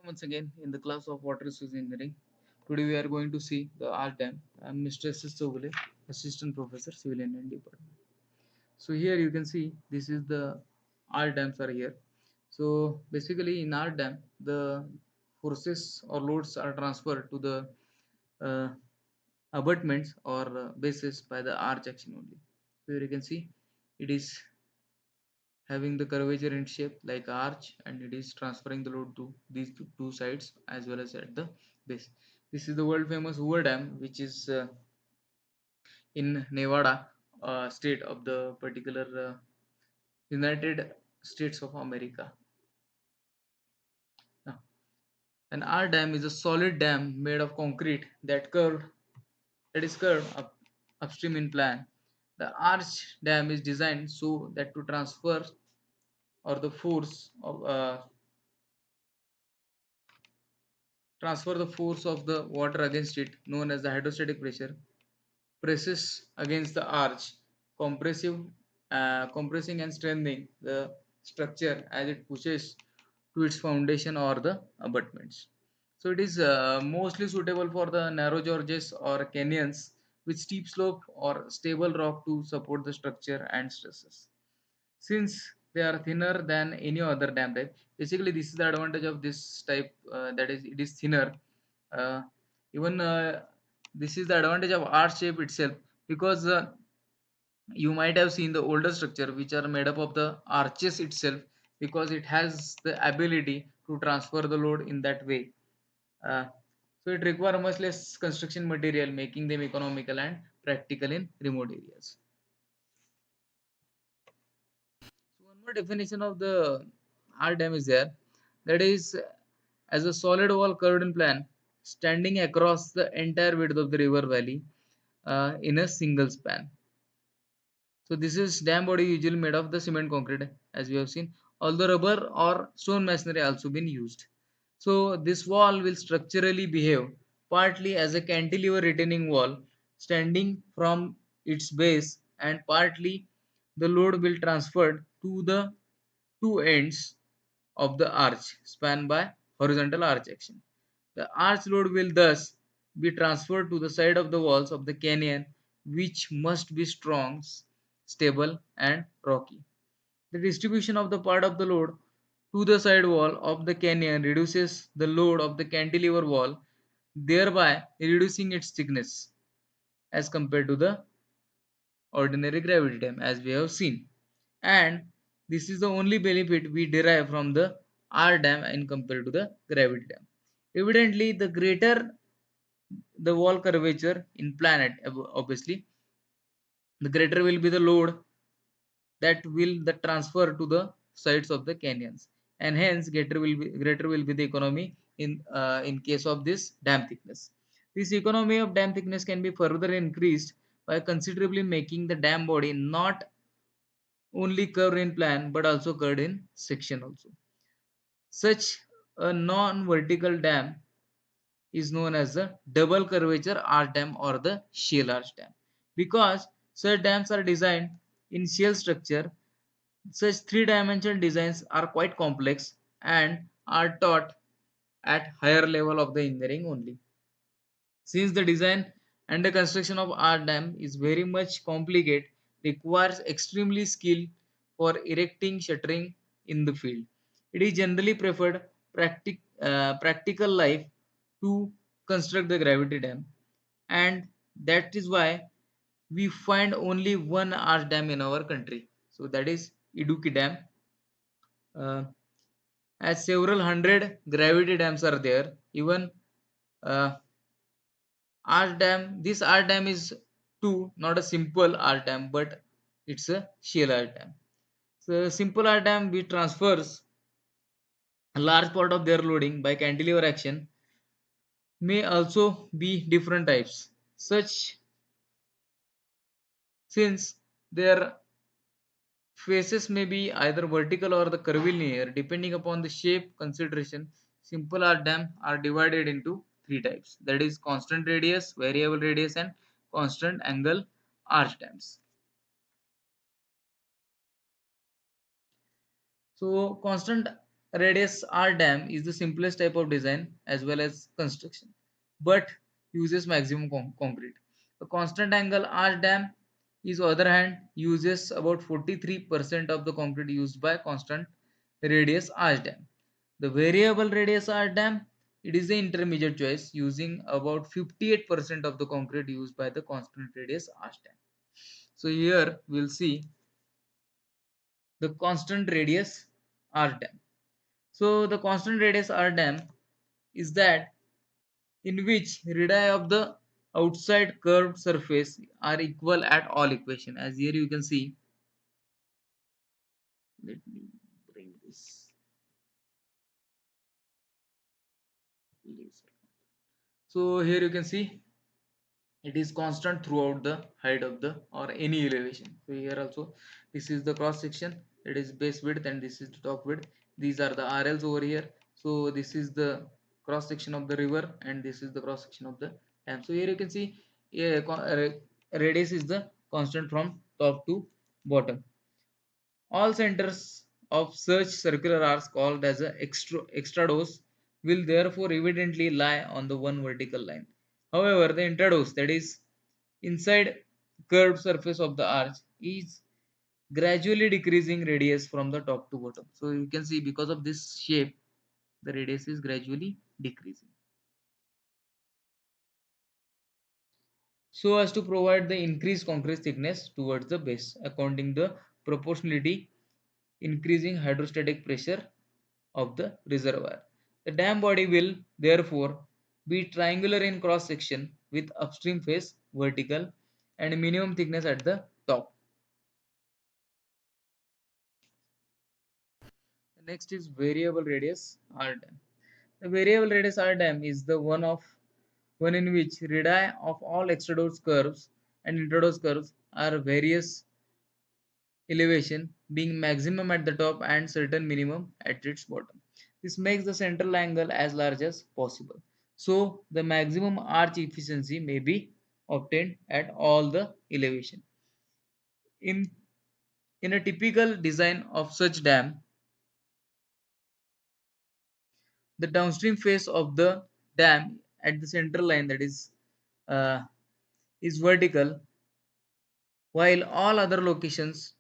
Once again in the class of water resource engineering. Today we are going to see the R dam. I am Mr. S. S. Chowgule, Assistant Professor, Civil Engineering Department. So here you can see this is the R dams are here. So basically in R dam the forces or loads are transferred to the uh, abutments or bases by the arch action only. So here you can see it is having the curvature in shape like arch, and it is transferring the load to these two sides as well as at the base. This is the world famous Hoover Dam, which is in Nevada state of the particular United States of America. Now, an R dam is a solid dam made of concrete that is curved upstream in plan. The arch dam is designed so that to of transfer the force of the water against it, known as the hydrostatic pressure, presses against the arch, compressing and strengthening the structure as it pushes to its foundation or the abutments. So it is mostly suitable for the narrow gorges or canyons with steep slope or stable rock to support the structure and stresses. Since they are thinner than any other dam type, basically this is the advantage of this type, that is it is thinner. uh, Even this is the advantage of arch shape itself, because you might have seen the older structure which are made up of the arches itself, because it has the ability to transfer the load in that way. uh, so it requires much less construction material, making them economical and practical in remote areas. So one more definition of the R dam is there, that is as a solid wall curved in plan, standing across the entire width of the river valley in a single span. So this is dam body usually made of the cement concrete, as we have seen, although rubber or stone masonry also been used. So this wall will structurally behave partly as a cantilever retaining wall standing from its base, and partly the load will transferred to the two ends of the arch spanned by horizontal arch action. The arch load will thus be transferred to the side of the walls of the canyon, which must be strong, stable, and rocky. The distribution of the part of the load to the side wall of the canyon reduces the load of the cantilever wall, thereby reducing its thickness as compared to the ordinary gravity dam, as we have seen. And this is the only benefit we derive from the R dam in compared to the gravity dam. Evidently, the greater the wall curvature in planet, obviously, the greater will be the load that will the transfer to the sides of the canyons, and hence greater will be the economy in case of this dam thickness. This economy of dam thickness can be further increased by considerably making the dam body not only curved in plan but also curved in section also. Such a non-vertical dam is known as the double curvature arch dam or the shell arch dam, because such dams are designed in shell structure. Such three-dimensional designs are quite complex and are taught at higher level of the engineering only. Since the design and the construction of art dam is very much complicated, requires extremely skill for erecting shuttering in the field. It is generally preferred practical life to construct the gravity dam, and that is why we find only one arch dam in our country. So that is Idukki Dam. Uh, as several hundred gravity dams are there, even uh, arch dam. This arch dam is too not a simple arch dam, but it's a shell arch dam. So simple arch dam which transfers a large part of their loading by cantilever action may also be different types. Such since their faces may be either vertical or the curvilinear depending upon the shape consideration. Simple arch dam are divided into three types, that is constant radius, variable radius, and constant angle arch dams. So constant radius R dam is the simplest type of design as well as construction, but uses maximum concrete. A constant angle R dam is other hand uses about 43% of the concrete used by constant radius R dam. The variable radius R dam, it is the intermediate choice using about 58% of the concrete used by the constant radius R dam. So here we'll see the constant radius R dam. So the constant radius R dam is that in which radii of the outside curved surface are equal at all equation. As here you can see, let me bring this laser. So here you can see it is constant throughout the height of the or any elevation. So here also this is the cross section, it is base width and this is the top width. These are the RLs over here. So this is the cross section of the river and this is the cross section of the dam. So here you can see, yeah, radius is the constant from top to bottom. All centers of such circular arcs called as a extrados will therefore evidently lie on the one vertical line. However, the intrados, that is inside curved surface of the arch, is gradually decreasing radius from the top to bottom. So you can see because of this shape, the radius is gradually decreasing. So as to provide the increased concrete thickness towards the base, accounting the proportionality increasing hydrostatic pressure of the reservoir. The dam body will therefore be triangular in cross section with upstream face vertical and minimum thickness at the top. The next is variable radius R dam. The variable radius R dam is the one in which radii of all extradose curves and intradose curves are various elevation, being maximum at the top and certain minimum at its bottom. This makes the central angle as large as possible. So the maximum arch efficiency may be obtained at all the elevation. In in a typical design of such dam, the downstream face of the dam at the central line, that uh, is vertical, while all other locations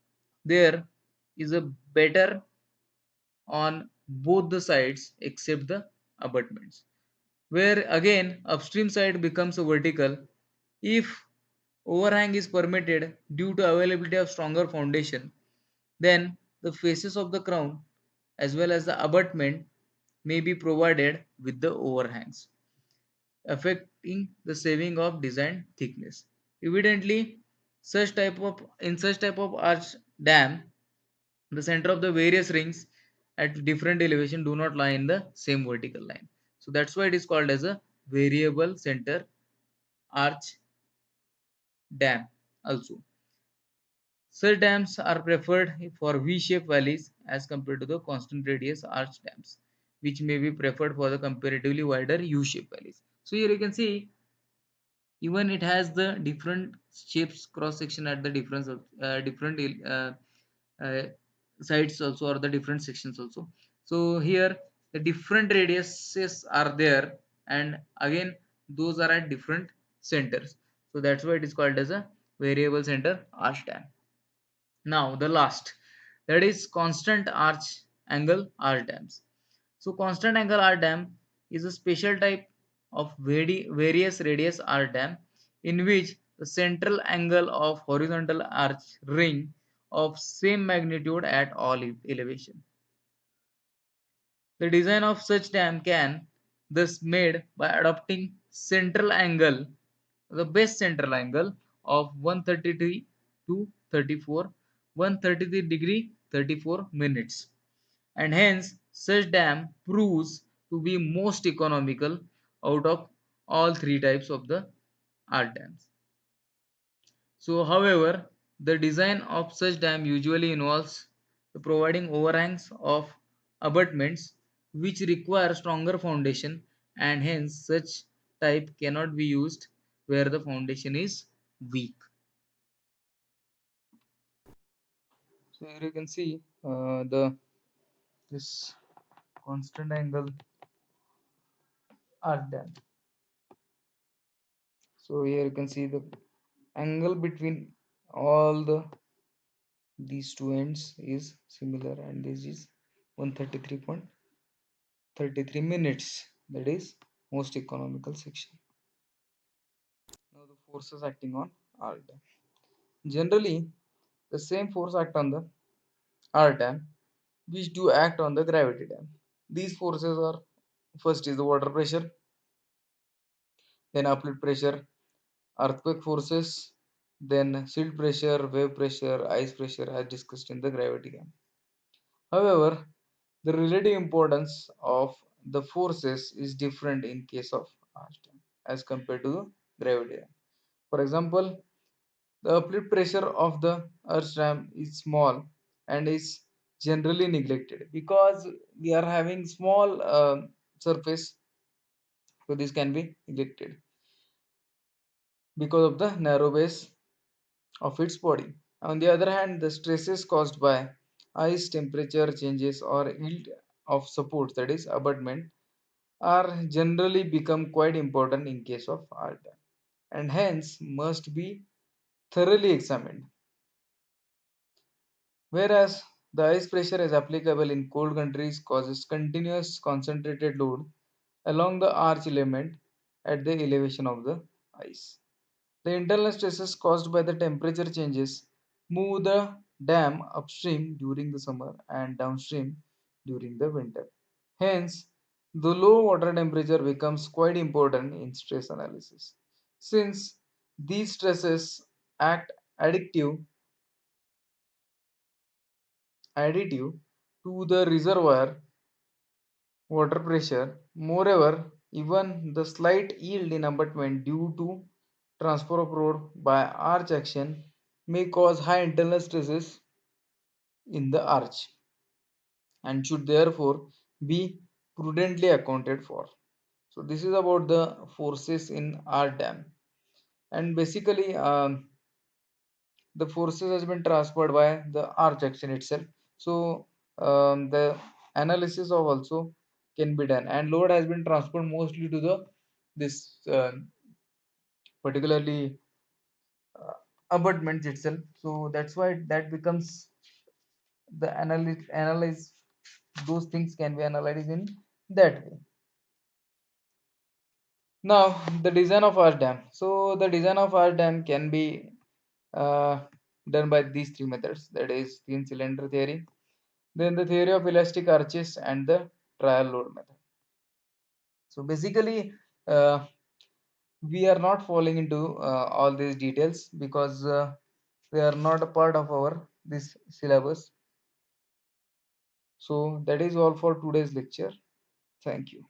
there is a better on both the sides except the abutments, where again upstream side becomes a vertical if overhang is permitted due to availability of stronger foundation. Then the faces of the crown as well as the abutment may be provided with the overhangs, affecting the saving of design thickness. Evidently, such type of arch dam, the center of the various rings at different elevation do not lie in the same vertical line. So that's why it is called as a variable center arch dam also. Such dams are preferred for V-shaped valleys as compared to the constant radius arch dams, which may be preferred for the comparatively wider U-shaped valleys. So here you can see even it has the different shapes cross section at the different uh, sides also, or the different sections also. So here the different radiuses are there and again those are at different centers. So that's why it is called as a variable center arch dam. Now the last, that is constant arch angle arch dams. So constant angle R dam is a special type of various radius R dam in which the central angle of horizontal arch ring of same magnitude at all elevation. The design of such dam can thus made by adopting central angle, the best central angle of 133 to 34, 133 degree 34 minutes, and hence such dam proves to be most economical out of all three types of the art dams. So however, the design of such dam usually involves the providing overhangs of abutments which require stronger foundation, and hence such type cannot be used where the foundation is weak. So here you can see the this. constant angle arc dam. So here you can see the angle between all these two ends is similar, and this is 133.33 minutes. That is most economical section. Now the forces acting on arc dam. Generally, the same force act on the arc dam which do act on the gravity dam. These forces are: first is the water pressure, then uplift pressure, earthquake forces, then silt pressure, wave pressure, ice pressure as discussed in the gravity dam. However, the relative importance of the forces is different in case of arc dam as compared to the gravity dam. For example, the uplift pressure of the earth dam is small and is generally neglected because we are having small surface, so this can be neglected because of the narrow base of its body. On the other hand, the stresses caused by ice temperature changes or yield of support, that is abutment, are generally become quite important in case of arc dam and hence must be thoroughly examined. Whereas the ice pressure is applicable in cold countries causes continuous concentrated load along the arch element at the elevation of the ice. The internal stresses caused by the temperature changes move the dam upstream during the summer and downstream during the winter. Hence, the low water temperature becomes quite important in stress analysis. Since these stresses act addictive additive to the reservoir water pressure. Moreover, even the slight yield in abutment due to transfer of load by arch action may cause high internal stresses in the arch and should therefore be prudently accounted for. So this is about the forces in arch dam, and basically the forces has been transferred by the arch action itself. So the analysis of also can be done, and load has been transferred mostly to the this particularly uh, abutments itself. So that's why that becomes the analyze those things can be analyzed in that way. Now the design of arch dam. So the design of arch dam can be uh, done by these three methods, that is thin cylinder theory, then the theory of elastic arches, and the trial load method. So basically, uh, we are not falling into all these details because they are not a part of our this syllabus. So that is all for today's lecture. Thank you.